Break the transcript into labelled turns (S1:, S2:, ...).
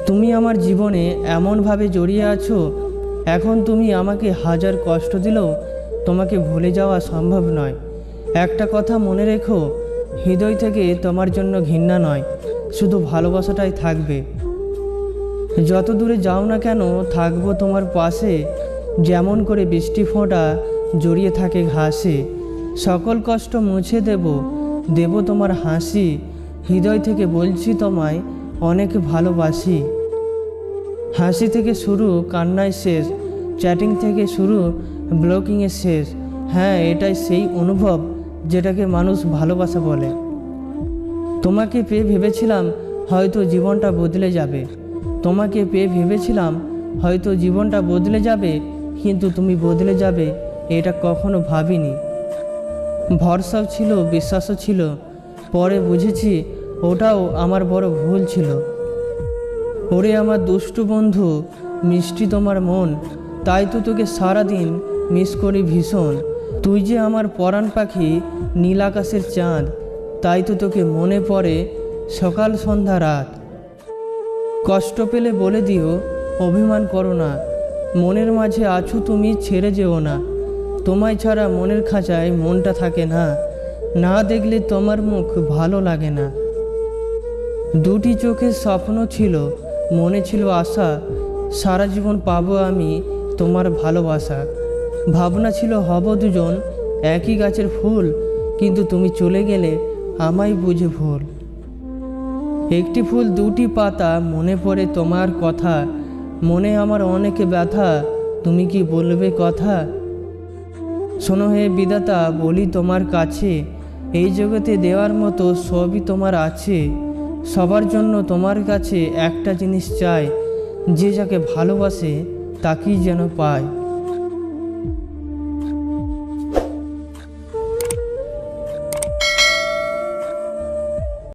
S1: তুমি আমার জীবনে এমনভাবে জড়িয়ে আছো, এখন তুমি আমাকে হাজার কষ্ট দিলেও তোমাকে ভুলে যাওয়া সম্ভব নয়। একটা কথা মনে রেখো, হৃদয় থেকে তোমার জন্য ঘৃণা নয়, শুধু ভালোবাসাটাই থাকবে। যত দূরে যাও না কেন থাকবো তোমার পাশে, যেমন করে বৃষ্টি ফোঁটা জড়িয়ে থাকে ঘাসে। সকল কষ্ট মুছে দেব তোমার হাসি, হৃদয় থেকে বলছি তোমায় অনেক ভালোবাসি। হাসি থেকে শুরু কান্নায় শেষ, চ্যাটিং থেকে শুরু ব্লকিংয়ে শেষ। হ্যাঁ, এটাই সেই অনুভব যেটাকে মানুষ ভালোবাসা বলে। তোমাকে পেয়ে ভেবেছিলাম হয়তো জীবনটা বদলে যাবে, তোমাকে পেয়ে ভেবেছিলাম হয়তো জীবনটা বদলে যাবে, কিন্তু তুমি বদলে যাবে এটা কখনো ভাবিনি। ভরসাও ছিল, বিশ্বাসও ছিল, পরে বুঝেছি ওটাও আমার বড় ভুল ছিল। ওরে আমার দুষ্টু বন্ধু, মিষ্টি তোমার মন, তাই তো তোকে সারাদিন মিস করি ভীষণ। তুই যে আমার পরাণ পাখি, নীল আকাশের চাঁদ, তাই তো তোকে মনে পড়ে সকাল সন্ধ্যা রাত। কষ্ট পেলে বলে দিও, অভিমান করো না, মনের মাঝে আছো তুমি, ছেড়ে যেও না। তোমায় ছাড়া মনের খাঁচায় মনটা থাকে না, না দেখলে তোমার মুখ ভালো লাগে না। দুটি চোখের স্বপ্ন ছিল, মনে ছিল আশা, সারা জীবন পাবো আমি তোমার ভালোবাসা। ভাবনা ছিল হব দুজন একই গাছের ফুল, কিন্তু তুমি চলে গেলে আমায় বুঝে ভুল। একটি ফুল দুটি পাতা, মনে পড়ে তোমার কথা, মনে আমার অনেক ব্যথা, তুমি কি বলবে কথা? শোনো হে বিধাতা, বলি তোমার কাছে, এই জগতে দেওয়ার মতো সবই তোমার আছে। সবার জন্য তোমার কাছে একটা জিনিস চাই, যে যাকে ভালোবাসে তাকেই যেন পায়।